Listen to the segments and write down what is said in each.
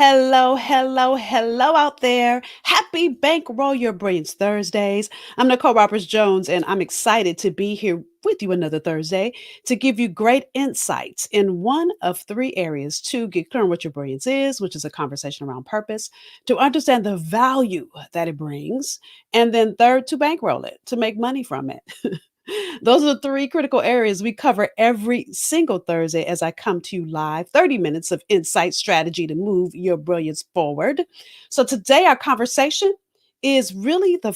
Hello, hello, hello out there. Happy Bankroll Your Brilliance Thursdays. I'm Nicole Roberts Jones, and I'm excited to be here with you another Thursday to give you great insights in one of three areas to get clear on what your brilliance is, which is a conversation around purpose, to understand the value that it brings, and then third, to bankroll it, to make money from it. Those are the three critical areas we cover every single Thursday as I come to you live. 30 minutes of insight strategy to move your brilliance forward. So today, our conversation is really the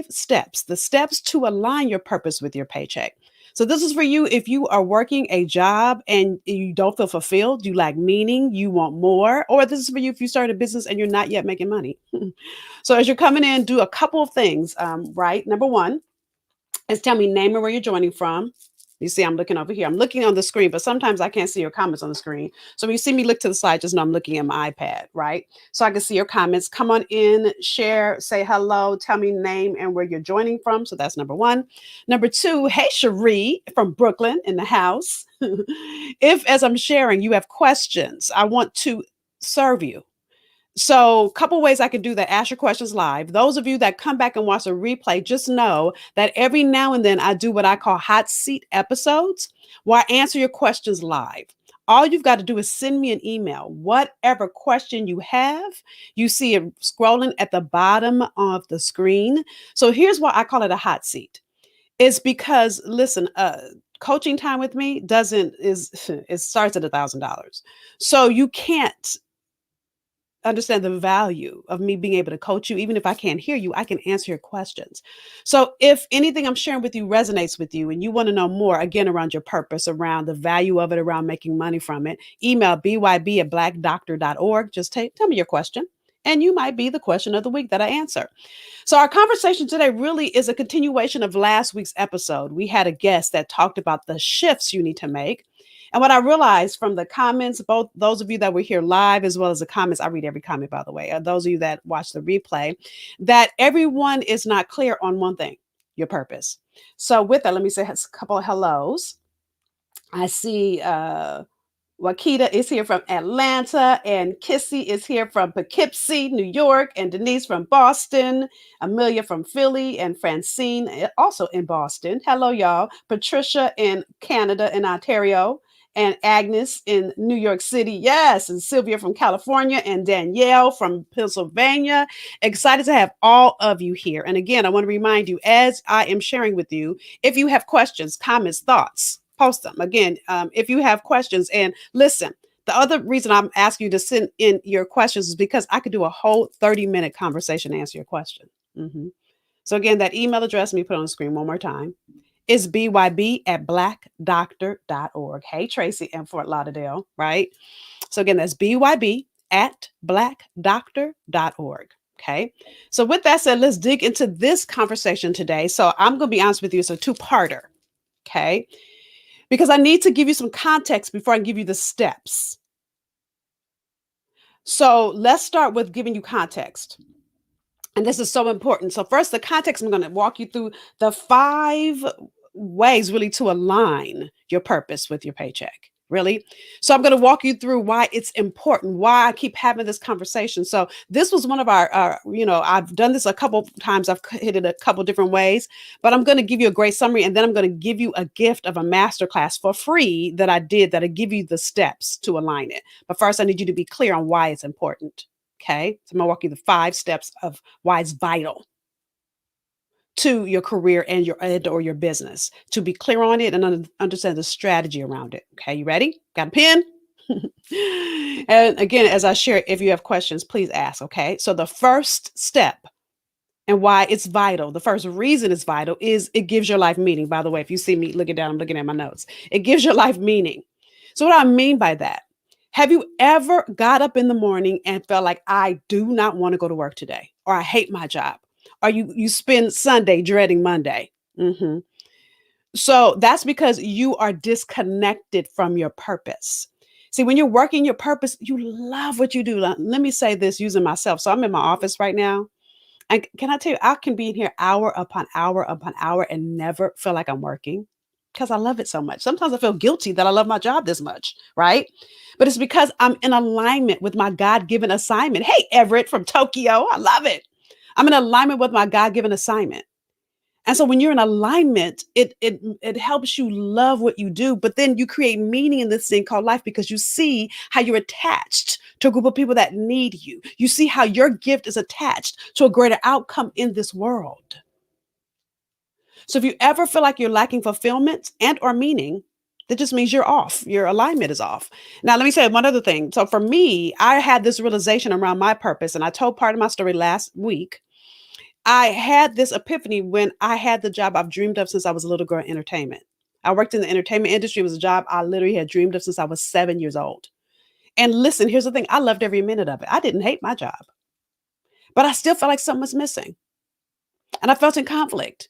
steps to align your purpose with your paycheck. So, this is for you if you are working a job and you don't feel fulfilled, you lack meaning, you want more, or this is for you if you start a business and you're not yet making money. So, as you're coming in, do a couple of things, right? Number one, is tell me name and where you're joining from. You see, I'm looking over here. I'm looking on the screen, but sometimes I can't see your comments on the screen. So when you see me look to the side, just know I'm looking at my iPad, right? So I can see your comments. Come on in, share, say hello, tell me name and where you're joining from. So that's number one. Number two, hey, Cherie from Brooklyn in the house. If, as I'm sharing, you have questions, I want to serve you. So, a couple ways I can do that. Ask your questions live. Those of you that come back and watch a replay, just know that every now and then I do what I call hot seat episodes where I answer your questions live. All you've got to do is send me an email. Whatever question you have, you see it scrolling at the bottom of the screen. So, here's why I call it a hot seat. It's because, listen, coaching time with me doesn't is it starts at $1,000. So you can't understand the value of me being able to coach you. Even if I can't hear you, I can answer your questions. So if anything I'm sharing with you resonates with you and you want to know more, again, around your purpose, around the value of it, around making money from it, email byb@blackdoctor.org. Just tell me your question. And you might be the question of the week that I answer. So, our conversation today really is a continuation of last week's episode. We had a guest that talked about the shifts you need to make. And what I realized from the comments, both those of you that were here live as well as the comments, I read every comment, by the way, those of you that watch the replay, that everyone is not clear on one thing, your purpose. So, with that, let me say a couple of hellos. I see Wakita is here from Atlanta, and Kissy is here from Poughkeepsie, New York, and Denise from Boston, Amelia from Philly, and Francine also in Boston. Hello, y'all. Patricia in Canada, in Ontario, and Agnes in New York City. Yes, and Sylvia from California, and Danielle from Pennsylvania. Excited to have all of you here. And again, I want to remind you, as I am sharing with you, if you have questions, comments, thoughts, post them. Again, if you have questions, and listen, the other reason I'm asking you to send in your questions is because I could do a whole 30-minute conversation to answer your question. Mhm. So again, that email address, let me put it on the screen one more time, is byb@blackdoctor.org. Hey, Tracy in Fort Lauderdale, right? So again, that's byb@blackdoctor.org. Okay. So with that said, let's dig into this conversation today. So I'm going to be honest with you. It's a two-parter. Okay. Because I need to give you some context before I give you the steps. So let's start with giving you context. And this is so important. So, first, the context, I'm going to walk you through the five ways really to align your purpose with your paycheck. Really. So, I'm going to walk you through why it's important, why I keep having this conversation. So, this was one of I've done this a couple times, I've hit it a couple different ways, but I'm going to give you a great summary and then I'm going to give you a gift of a masterclass for free that I did that'll give you the steps to align it. But first, I need you to be clear on why it's important. Okay. So I'm gonna walk you the 5 steps of why it's vital to your career and or your business to be clear on it and understand the strategy around it. Okay. You ready? Got a pen? And again, as I share, if you have questions, please ask. Okay. So the first step and why it's vital, the first reason it's vital is it gives your life meaning. By the way, if you see me looking down, I'm looking at my notes. It gives your life meaning. So what I mean by that, have you ever got up in the morning and felt like I do not want to go to work today, or I hate my job, or you spend Sunday dreading Monday? Mhm. So that's because you are disconnected from your purpose. See, when you're working your purpose, you love what you do. Let me say this using myself. So I'm in my office right now. And can I tell you, I can be in here hour upon hour upon hour and never feel like I'm working. because I love it so much. Sometimes I feel guilty that I love my job this much, right? But it's because I'm in alignment with my God given assignment. Hey, Everett from Tokyo, I love it. I'm in alignment with my God given assignment. And so when you're in alignment, it helps you love what you do, but then you create meaning in this thing called life because you see how you're attached to a group of people that need you. You see how your gift is attached to a greater outcome in this world. So if you ever feel like you're lacking fulfillment and or meaning, that just means you're off. Your alignment is off. Now, let me say one other thing. So for me, I had this realization around my purpose, and I told part of my story last week. I had this epiphany when I had the job I've dreamed of since I was a little girl in entertainment. I worked in the entertainment industry. It was a job I literally had dreamed of since I was 7 years old. And listen, here's the thing. I loved every minute of it. I didn't hate my job, but I still felt like something was missing. And I felt in conflict.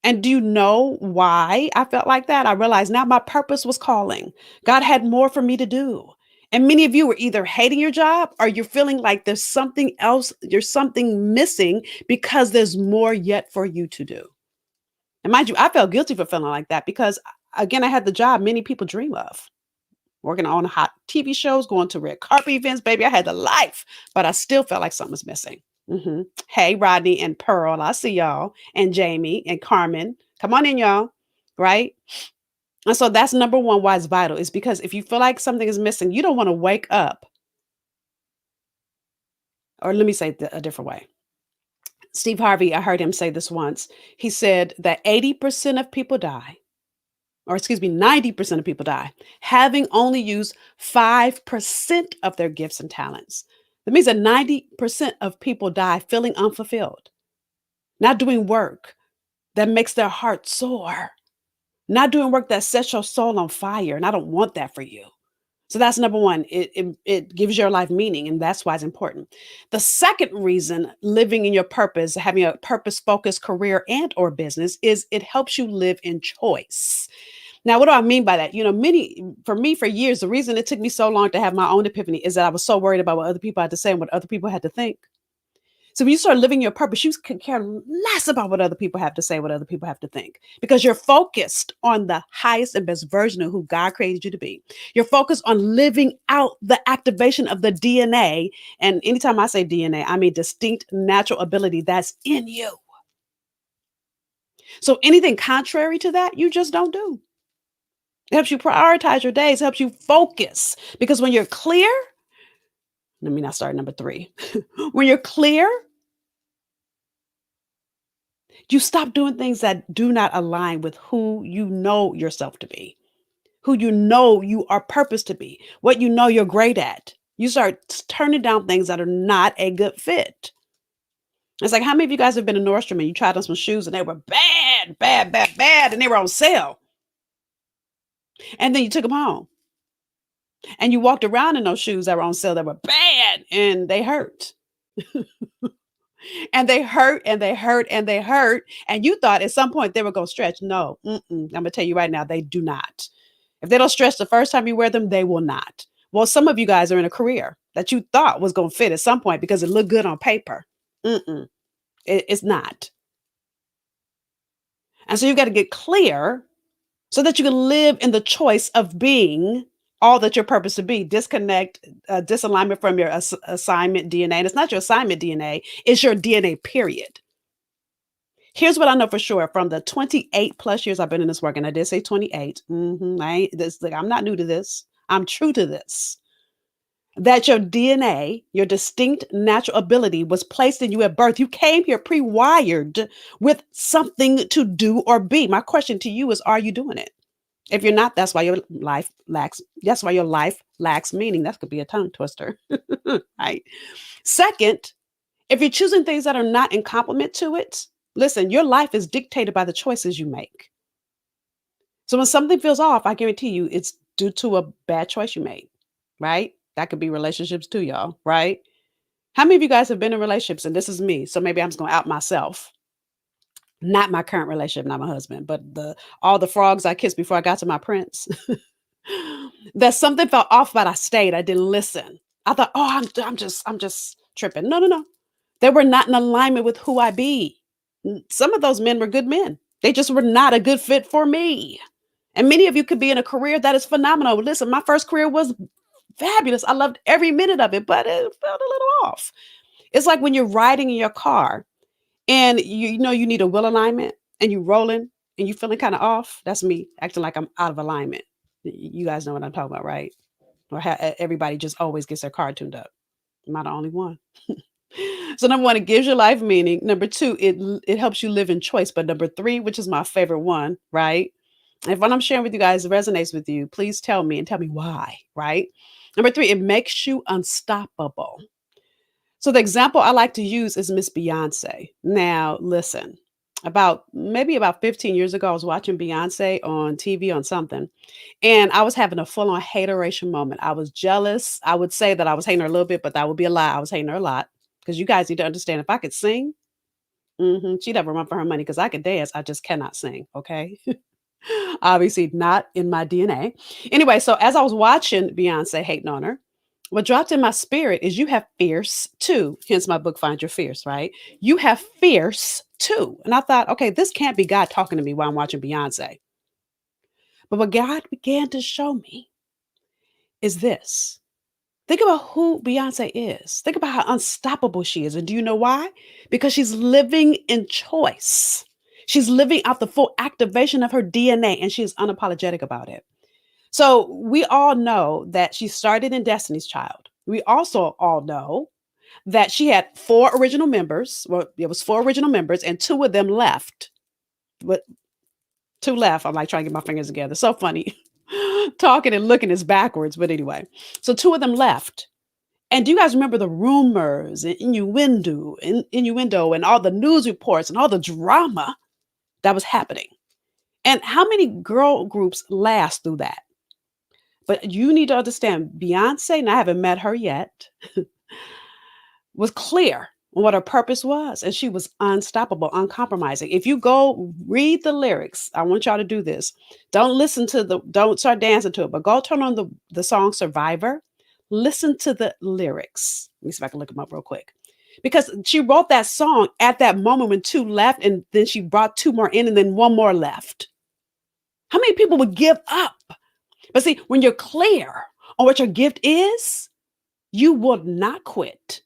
And do you know why I felt like that? I realized now my purpose was calling. God had more for me to do. And many of you are either hating your job or you're feeling like there's something else, there's something missing because there's more yet for you to do. And mind you, I felt guilty for feeling like that because, again, I had the job many people dream of, working on hot TV shows, going to red carpet events. Baby, I had the life, but I still felt like something was missing. Hey, Rodney and Pearl, I see y'all, and Jamie and Carmen. Come on in, y'all. Right? And so that's number one why it's vital is because if you feel like something is missing, you don't want to wake up. Or let me say it a different way. Steve Harvey, I heard him say this once. He said that 80% of people die, or excuse me, 90% of people die, having only used 5% of their gifts and talents. That means that 90% of people die feeling unfulfilled, not doing work that makes their heart soar, not doing work that sets your soul on fire. And I don't want that for you. So that's number one. It gives your life meaning, and that's why it's important. The second reason living in your purpose, having a purpose focused career and or business, is it helps you live in choice. Now, what do I mean by that? You know, for me, for years, the reason it took me so long to have my own epiphany is that I was so worried about what other people had to say and what other people had to think. So when you start living your purpose, you can care less about what other people have to say, what other people have to think, because you're focused on the highest and best version of who God created you to be. You're focused on living out the activation of the DNA. And anytime I say DNA, I mean distinct natural ability that's in you. So anything contrary to that, you just don't do. It helps you prioritize your days, helps you focus. Because when you're clear, let me not start number three. When you're clear, you stop doing things that do not align with who you know yourself to be, who you know you are purposed to be, what you know you're great at. You start turning down things that are not a good fit. It's like, how many of you guys have been to Nordstrom and you tried on some shoes and they were bad, bad, bad, bad, and they were on sale? And then you took them home and you walked around in those shoes that were on sale that were bad and they hurt. And they hurt and they hurt and they hurt. And you thought at some point they were going to stretch. No, I'm going to tell you right now, they do not. If they don't stretch the first time you wear them, they will not. Well, some of you guys are in a career that you thought was going to fit at some point because it looked good on paper. It's not. And so you've got to get clear so that you can live in the choice of being all that your purpose to be. Disconnect, disalignment from your assignment DNA. And it's not your assignment DNA, it's your DNA, period. Here's what I know for sure from the 28 plus years I've been in this work, and I did say 28. I'm not new to this. I'm true to this. That your DNA, your distinct natural ability, was placed in you at birth. You came here pre-wired with something to do or be. My question to you is, are you doing it? If you're not, that's why your life lacks. That's why your life lacks meaning. That could be a tongue twister, right? Second, if you're choosing things that are not in complement to it, listen, your life is dictated by the choices you make. So when something feels off, I guarantee you it's due to a bad choice you made, right? That could be relationships too, y'all, right? How many of you guys have been in relationships? And this is me. So maybe I'm just going to out myself. Not my current relationship, not my husband, but all the frogs I kissed before I got to my prince. That something felt off, but I stayed. I didn't listen. I thought, oh, I'm just tripping. No, no, no. They were not in alignment with who I be. Some of those men were good men. They just were not a good fit for me. And many of you could be in a career that is phenomenal. Listen, my first career was fabulous. I loved every minute of it, but it felt a little off. It's like when you're riding in your car and you know you need a wheel alignment and you rolling and you feeling kind of off. That's me acting like I'm out of alignment. You guys know what I'm talking about, right? Or everybody just always gets their car tuned up. Am I the only one? So number one, it gives your life meaning. Number two, it helps you live in choice. But number three, which is my favorite one, right? If what I'm sharing with you guys resonates with you, please tell me and tell me why, right? Number three, it makes you unstoppable. So the example I like to use is Miss Beyonce. Now, listen, about 15 years ago, I was watching Beyonce on TV on something, and I was having a full-on hateration moment. I was jealous. I would say that I was hating her a little bit, but that would be a lie. I was hating her a lot because you guys need to understand if I could sing, she'd have a run for her money because I could dance. I just cannot sing. Okay. Obviously, not in my DNA. Anyway, so as I was watching Beyonce hating on her, what dropped in my spirit is you have fierce too. Hence my book, Find Your Fierce, right? You have fierce too. And I thought, okay, this can't be God talking to me while I'm watching Beyonce. But what God began to show me is this. Think about who Beyonce is. Think about how unstoppable she is. And do you know why? Because she's living in choice. She's living out the full activation of her DNA and she's unapologetic about it. So we all know that she started in Destiny's Child. We also all know that she had four original members. Well, it was four original members, and two of them left. But two left. I'm like trying to get my fingers together. So funny. Talking and looking is backwards. But anyway, so two of them left. And do you guys remember the rumors and innuendo and all the news reports and all the drama that was happening? And how many girl groups last through that? But you need to understand Beyonce, and I haven't met her yet, was clear on what her purpose was. And she was unstoppable, uncompromising. If you go read the lyrics, I want y'all to do this. Don't start dancing to it, but go turn on the song Survivor. Listen to the lyrics. Let me see if I can look them up real quick. Because she wrote that song at that moment when two left, and then she brought two more in, and then one more left. How many people would give up? But see, when you're clear on what your gift is, you will not quit.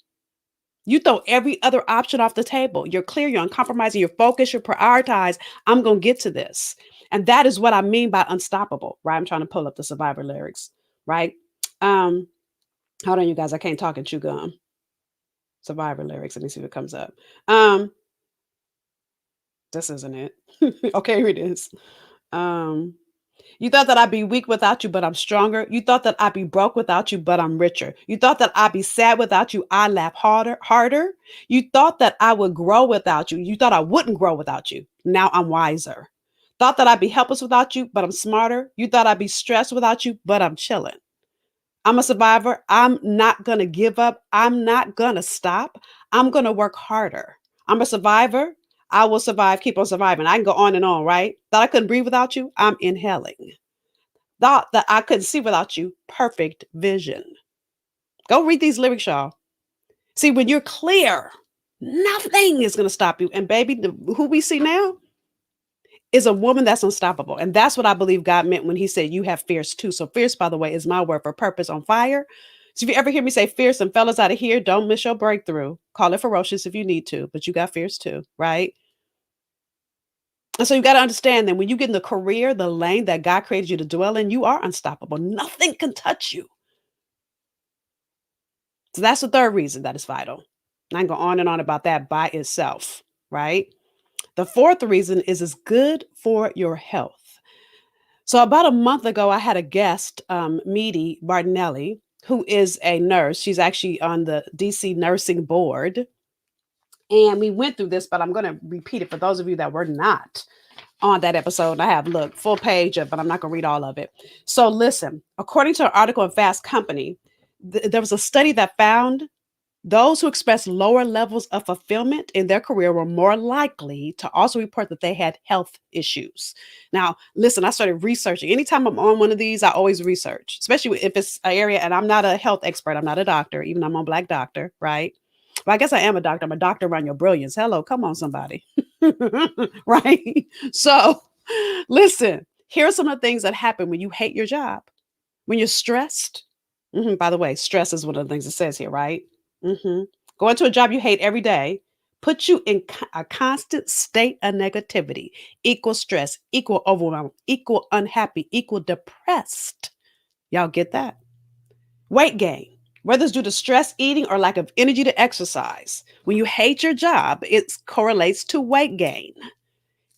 You throw every other option off the table. You're clear, you're uncompromising, you're focused, you prioritize. I'm going to get to this. And that is what I mean by unstoppable, right? I'm trying to pull up the Survivor lyrics, right? Hold on, you guys. I can't talk and chew gum. Survivor lyrics. Let me see if it comes up. This isn't it. Okay, here it is. You thought that I'd be weak without you, but I'm stronger. You thought that I'd be broke without you, but I'm richer. You thought that I'd be sad without you. I laugh harder. You thought that I would grow without you. You thought I wouldn't grow without you. Now I'm wiser. Thought that I'd be helpless without you, but I'm smarter. You thought I'd be stressed without you, but I'm chilling. I'm a survivor. I'm not going to give up. I'm not going to stop. I'm going to work harder. I'm a survivor. I will survive, keep on surviving. I can go on and on, right? Thought I couldn't breathe without you? I'm inhaling. Thought that I couldn't see without you? Perfect vision. Go read these lyrics, y'all. See, when you're clear, nothing is going to stop you. And baby, who we see now is a woman that's unstoppable. And that's what I believe God meant when he said, you have fierce too. So fierce, by the way, is my word for purpose on fire. So if you ever hear me say fierce, and fellas out of here, don't miss your breakthrough. Call it ferocious if you need to, but you got fierce too, right? And so you got to understand that when you get in the career, the lane that God created you to dwell in, you are unstoppable. Nothing can touch you. So that's the third reason that is vital. I can go on and on about that by itself, right? The fourth reason is it's good for your health. So about a month ago, I had a guest, Meady Bartinelli, who is a nurse. She's actually on the DC nursing board. And we went through this, but I'm going to repeat it for those of you that were not on that episode. I have, look, full page of, but I'm not going to read all of it. So listen, according to an article in Fast Company, there was a study that found those who expressed lower levels of fulfillment in their career were more likely to also report that they had health issues. Now, listen, I started researching. Anytime I'm on one of these, I always research, especially if it's an area, and I'm not a health expert. I'm not a doctor, even though I'm a Black doctor, right? Well, I guess I am a doctor. I'm a doctor around your brilliance. Hello, come on, somebody. Right? So, listen, here are some of the things that happen when you hate your job, when you're stressed. By the way, stress is one of the things it says here, right? hmm Going to a job you hate every day puts you in a constant state of negativity, equal stress, equal overwhelm, equal unhappy, equal depressed. Y'all get that? Weight gain, whether it's due to stress eating or lack of energy to exercise. When you hate your job, it correlates to weight gain.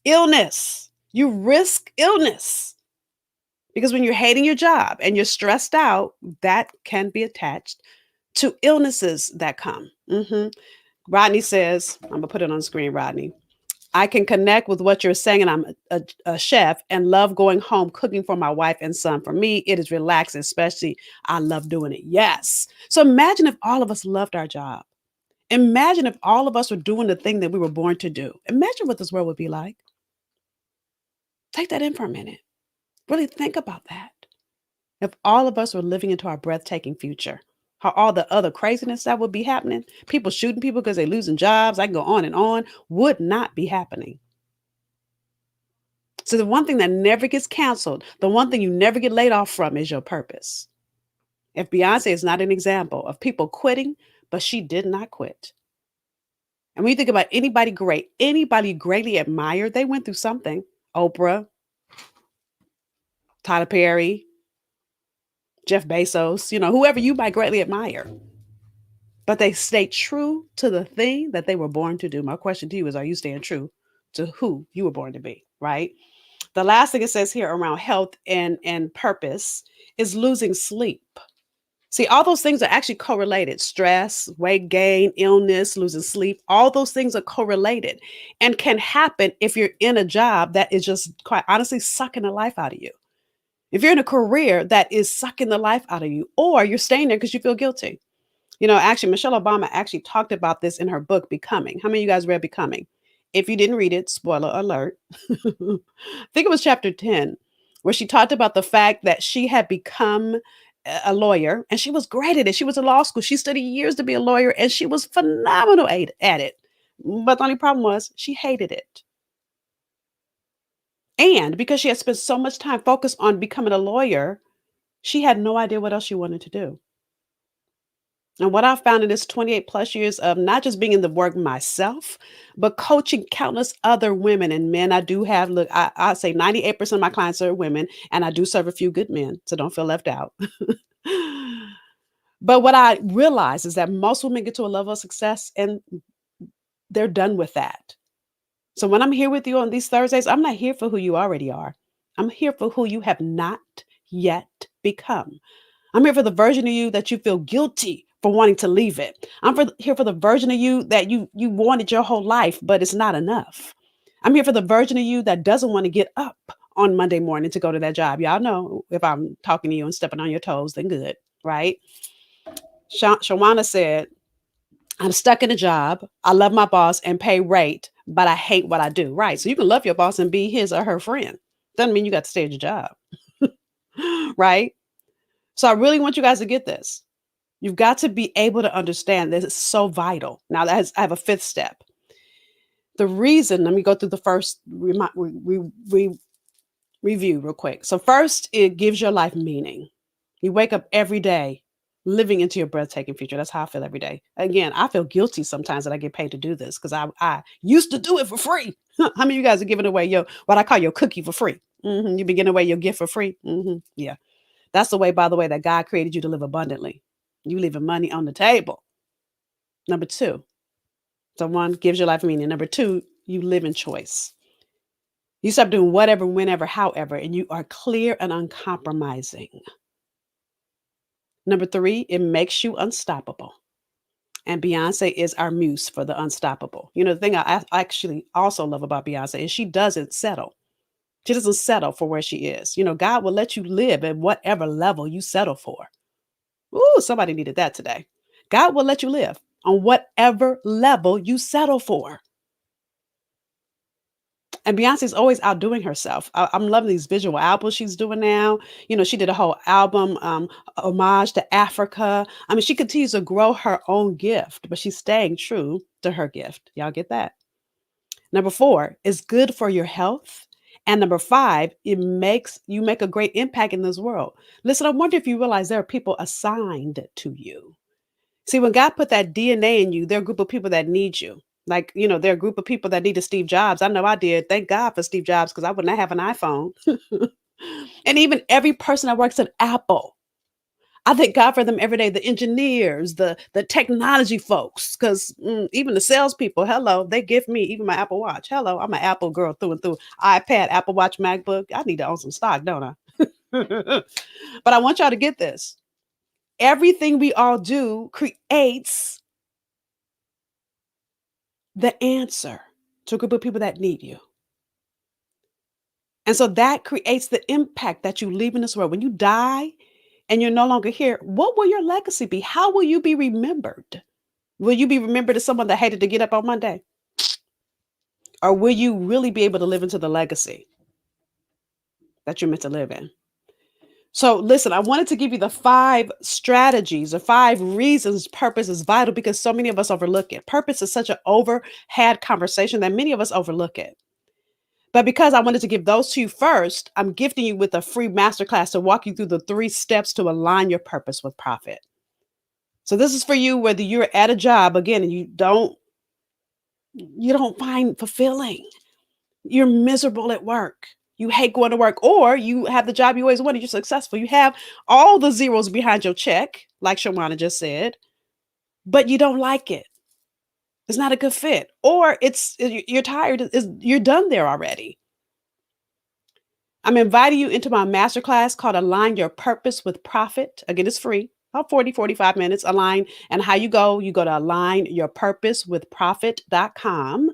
Illness, you risk illness because when you're hating your job and you're stressed out, that can be attached to illnesses that come. Rodney says, I'm going to put it on screen, Rodney. I can connect with what you're saying, and I'm a chef and love going home cooking for my wife and son. For me, it is relaxing, especially I love doing it. Yes. So imagine if all of us loved our job. Imagine if all of us were doing the thing that we were born to do. Imagine what this world would be like. Take that in for a minute. Really think about that. If all of us were living into our breathtaking future, how all the other craziness that would be happening, people shooting people because they're losing jobs, I can go on, would not be happening. So the one thing that never gets canceled, the one thing you never get laid off from is your purpose. If Beyonce is not an example of people quitting, but she did not quit. And when you think about anybody great, anybody greatly admired, they went through something. Oprah, Tyler Perry, Jeff Bezos, whoever you might greatly admire. But they stayed true to the thing that they were born to do. My question to you is, are you staying true to who you were born to be, right? The last thing it says here around health and purpose is losing sleep. See, all those things are actually correlated. Stress, weight gain, illness, losing sleep, all those things are correlated and can happen if you're in a job that is just quite honestly sucking the life out of you. If you're in a career that is sucking the life out of you, or you're staying there because you feel guilty. Actually, Michelle Obama actually talked about this in her book, Becoming. How many of you guys read Becoming? If you didn't read it, spoiler alert. I think it was chapter 10, where she talked about the fact that she had become a lawyer and she was great at it. She was in law school. She studied years to be a lawyer and she was phenomenal at it. But the only problem was she hated it. And because she had spent so much time focused on becoming a lawyer, she had no idea what else she wanted to do. And what I found in this 28 plus years of not just being in the work myself, but coaching countless other women and men. I do have, look, I say 98% of my clients are women, and I do serve a few good men. So don't feel left out. But what I realize is that most women get to a level of success and they're done with that. So when I'm here with you on these Thursdays, I'm not here for who you already are. I'm here for who you have not yet become. I'm here for the version of you that you feel guilty for wanting to leave it. Here for the version of you that you wanted your whole life, but it's not enough. I'm here for the version of you that doesn't want to get up on Monday morning to go to that job. Y'all know if I'm talking to you and stepping on your toes, then good, right? Shawana said, I'm stuck in a job. I love my boss and pay rate, but I hate what I do. Right. So you can love your boss and be his or her friend. Doesn't mean you got to stay at your job. Right. So I really want you guys to get this. You've got to be able to understand this is so vital. Now, I have a fifth step. The reason, let me go through the first review real quick. So first, it gives your life meaning. You wake up every day living into your breathtaking future. That's how I feel every day. Again, I feel guilty sometimes that I get paid to do this because I used to do it for free. How many of you guys are giving away what I call your cookie for free? You be giving away your gift for free. Yeah. That's the way, by the way, that God created you to live abundantly. You leaving money on the table. Number two, so one gives your life meaning. Number two, you live in choice. You stop doing whatever, whenever, however, and you are clear and uncompromising. Number three, it makes you unstoppable. And Beyonce is our muse for the unstoppable. The thing I actually also love about Beyonce is she doesn't settle. She doesn't settle for where she is. God will let you live at whatever level you settle for. Ooh, somebody needed that today. God will let you live on whatever level you settle for. And Beyonce's always outdoing herself. I'm loving these visual albums she's doing now. She did a whole album, homage to Africa. I mean, she continues to grow her own gift, but she's staying true to her gift. Y'all get that? Number four, it's good for your health. And number five, it makes you make a great impact in this world. Listen, I wonder if you realize there are people assigned to you. See, when God put that DNA in you, there are a group of people that need you. Like, there are a group of people that needed Steve Jobs. I know I did. Thank God for Steve Jobs because I would not have an iPhone. And even every person that works at Apple, I thank God for them every day. The engineers, the technology folks, because even the salespeople, hello, they give me even my Apple Watch. Hello, I'm an Apple girl through and through. iPad, Apple Watch, MacBook. I need to own some stock, don't I? But I want y'all to get this. Everything we all do creates the answer to a group of people that need you. And so that creates the impact that you leave in this world. When you die and you're no longer here, what will your legacy be? How will you be remembered? Will you be remembered as someone that hated to get up on Monday? Or will you really be able to live into the legacy that you're meant to live in? So, listen, I wanted to give you the 5 strategies or 5 reasons purpose is vital because so many of us overlook it. Purpose is such an overhead conversation that many of us overlook it. But because I wanted to give those to you first, I'm gifting you with a free masterclass to walk you through the 3 steps to align your purpose with profit. So this is for you whether you're at a job again and you don't find fulfilling. You're miserable at work. You hate going to work, or you have the job you always wanted. You're successful. You have all the zeros behind your check, like Shawana just said, but you don't like it. It's not a good fit, or you're tired. You're done there already. I'm inviting you into my masterclass called Align Your Purpose with Profit. Again, it's free, about 40, 45 minutes. Align. And how you go to alignyourpurposewithprofit.com.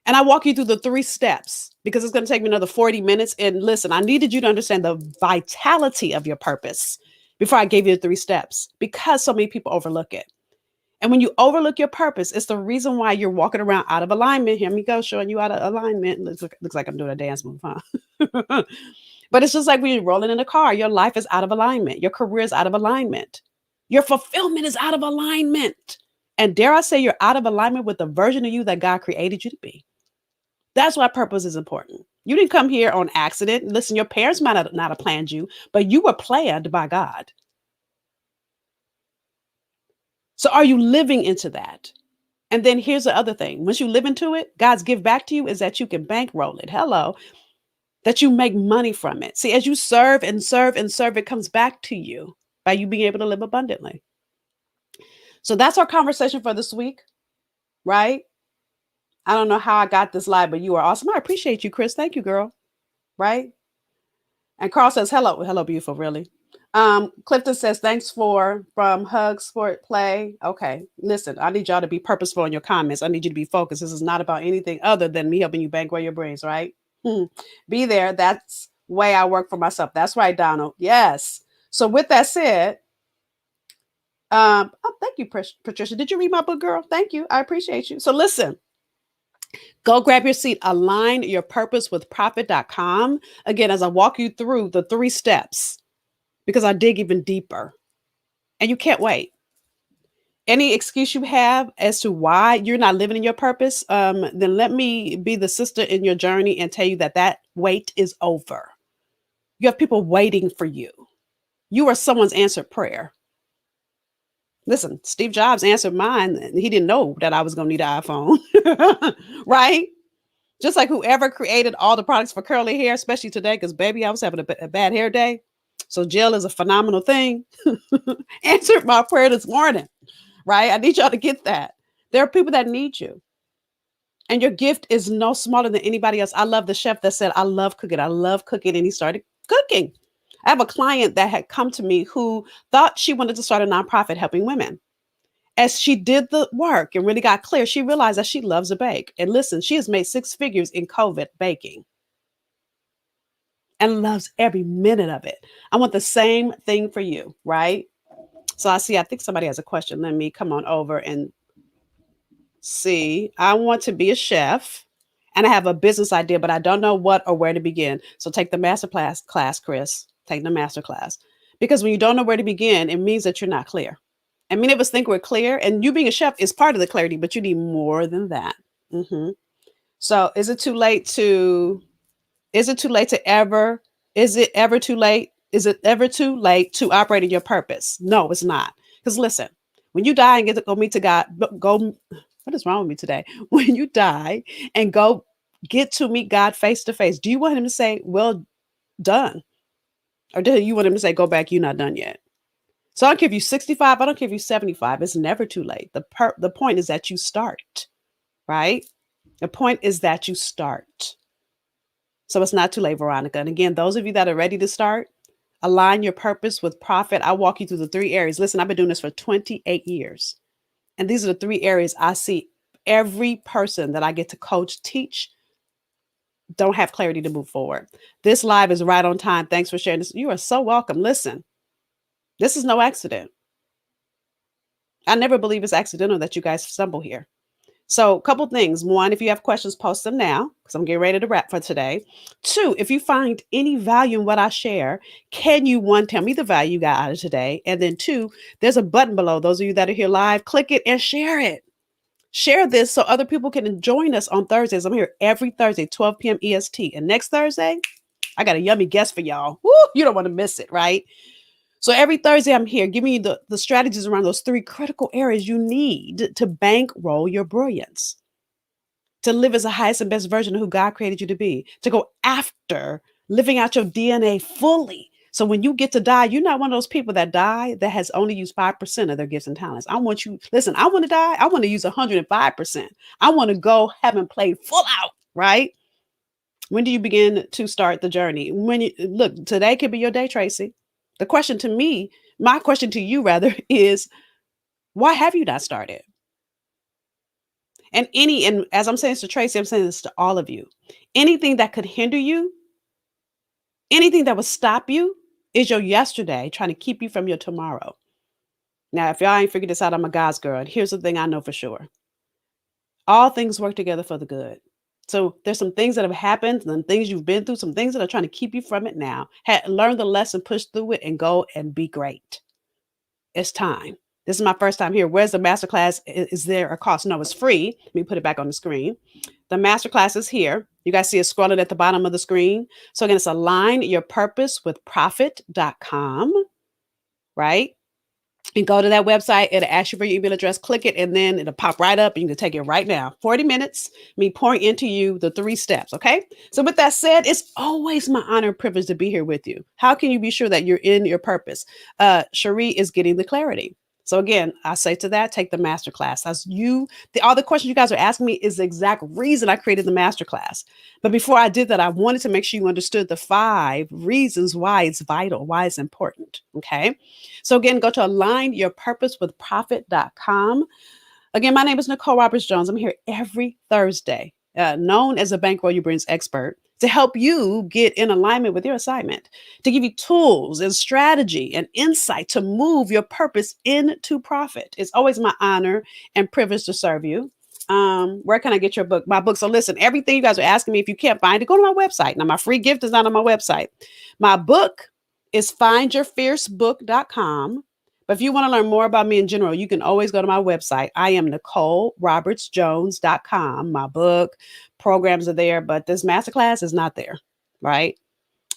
And I walk you through the 3 steps because it's going to take me another 40 minutes. And listen, I needed you to understand the vitality of your purpose before I gave you the 3 steps because so many people overlook it. And when you overlook your purpose, it's the reason why you're walking around out of alignment. Here we go, showing you out of alignment. Looks like I'm doing a dance move, huh? But it's just like when you're rolling in a car, your life is out of alignment. Your career is out of alignment. Your fulfillment is out of alignment. And dare I say, you're out of alignment with the version of you that God created you to be. That's why purpose is important. You didn't come here on accident. Listen, your parents might not have planned you, but you were planned by God. So are you living into that? And then here's the other thing. Once you live into it, God's give back to you is that you can bankroll it. Hello. That you make money from it. See, as you serve and serve and serve, it comes back to you by you being able to live abundantly. So that's our conversation for this week, right? I don't know how I got this live, but you are awesome. I appreciate you, Chris. Thank you, girl. Right? And Carl says, hello. Hello, beautiful, really. Clifton says, thanks from Hug Sport Play. Okay. Listen, I need y'all to be purposeful in your comments. I need you to be focused. This is not about anything other than me helping you bankroll your brains, right? Be there. That's way I work for myself. That's right, Donald. Yes. So with that said, thank you, Patricia. Did you read my book, girl? Thank you. I appreciate you. So listen, go grab your seat. Align your purpose with profit.com. Again, as I walk you through the 3 steps, because I dig even deeper and you can't wait. Any excuse you have as to why you're not living in your purpose, then let me be the sister in your journey and tell you that wait is over. You have people waiting for you. You are someone's answered prayer. Listen, Steve Jobs answered mine. He didn't know that I was going to need an iPhone, right? Just like whoever created all the products for curly hair, especially today, because baby, I was having a bad hair day. So gel is a phenomenal thing. Answered my prayer this morning, right? I need y'all to get that. There are people that need you. And your gift is no smaller than anybody else. I love the chef that said, I love cooking. I love cooking. And he started cooking. I have a client that had come to me who thought she wanted to start a nonprofit helping women. As she did the work and really got clear, she realized that she loves to bake. And listen, she has made 6 figures in COVID baking and loves every minute of it. I want the same thing for you, right? So I think somebody has a question. Let me come on over and see. I want to be a chef and I have a business idea, but I don't know what or where to begin. So take the master class, Chris. Take the master class. Because when you don't know where to begin, it means that you're not clear. And many of us think we're clear, and you being a chef is part of the clarity, but you need more than that. So is it too late to ever, is it ever too late? Is it ever too late to operate in your purpose? No, it's not. Because listen, when you die and get to go meet to God, what is wrong with me today? When you die and go get to meet God face to face, do you want him to say, well done? Or do you want him to say, go back, you're not done yet? So I don't care if you 65, I don't care if you 75. It's never too late. The point is that you start, right? The point is that you start. So it's not too late, Veronica. And again, those of you that are ready to start, align your purpose with profit. I'll walk you through the three areas. Listen, I've been doing this for 28 years. And these are the three areas I see every person that I get to coach, teach, don't have clarity to move forward. This live is right on time. Thanks for sharing this. You are so welcome. Listen, this is no accident. I never believe it's accidental that you guys stumble here. So, a couple things. One, if you have questions, post them now because I'm getting ready to wrap for today. Two, if you find any value in what I share, can you, one, tell me the value you got out of today? And then two, there's a button below. Those of you that are here live, click it and share it. Share this so other people can join us on Thursdays. I'm here every Thursday, 12 p.m. EST. And next Thursday, I got a yummy guest for y'all. Woo, you don't want to miss it, right? So every Thursday, I'm here giving you the strategies around those three critical areas you need to bankroll your brilliance, to live as the highest and best version of who God created you to be, to go after living out your DNA fully. So when you get to die, you're not one of those people that die that has only used 5% of their gifts and talents. I want you, listen, I want to die. I want to use 105%. I want to go having played full out, right? When do you begin to start the journey? When you look, today could be your day, Tracy. The question to me, my question to you rather, is why have you not started? And as I'm saying this to Tracy, I'm saying this to all of you. Anything that could hinder you, anything that would stop you is your yesterday trying to keep you from your tomorrow. Now, if y'all ain't figured this out, I'm a God's girl. And here's the thing I know for sure. All things work together for the good. So there's some things that have happened, some things you've been through, some things that are trying to keep you from it now. Learn the lesson, push through it, and go and be great. It's time. This is my first time here. Where's the masterclass? Is there a cost? No, it's free. Let me put it back on the screen. The masterclass is here. You guys see it scrolling at the bottom of the screen. So again, it's align your purpose with profit.com, right? And go to that website. It'll ask you for your email address. Click it, and then it'll pop right up. And you can take it right now. 40 minutes, me pouring into you the 3 steps. Okay. So with that said, it's always my honor and privilege to be here with you. How can you be sure that you're in your purpose? Cherie is getting the clarity. So again, I say to that, take the masterclass. All the questions you guys are asking me is the exact reason I created the masterclass. But before I did that, I wanted to make sure you understood the 5 reasons why it's vital, why it's important. Okay. So again, go to alignyourpurposewithprofit.com. Again, my name is Nicole Roberts Jones. I'm here every Thursday, known as a Bankroll Your Brilliance expert, to help you get in alignment with your assignment, to give you tools and strategy and insight to move your purpose into profit. It's always my honor and privilege to serve you. Where can I get your book? My book. So listen, everything you guys are asking me, if you can't find it, go to my website. Now, my free gift is not on my website. My book is findyourfiercebook.com. But if you want to learn more about me in general, you can always go to my website. I am NicoleRobertsJones.com. My book, programs are there, but this masterclass is not there, right?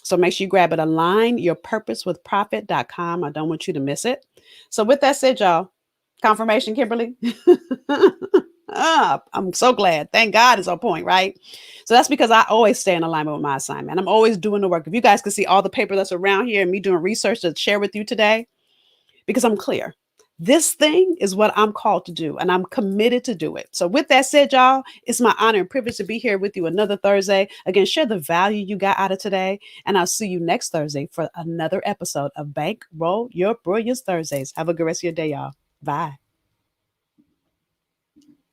So make sure you grab it. AlignYourPurposeWithProfit.com. I don't want you to miss it. So with that said, y'all, confirmation, Kimberly. I'm so glad. Thank God it's on point, right? So that's because I always stay in alignment with my assignment. I'm always doing the work. If you guys can see all the paper that's around here and me doing research to share with you today, because I'm clear. This thing is what I'm called to do, and I'm committed to do it. So with that said, y'all, it's my honor and privilege to be here with you another Thursday. Again, share the value you got out of today, and I'll see you next Thursday for another episode of Bankroll Your Brilliance Thursdays. Have a good rest of your day, y'all. Bye.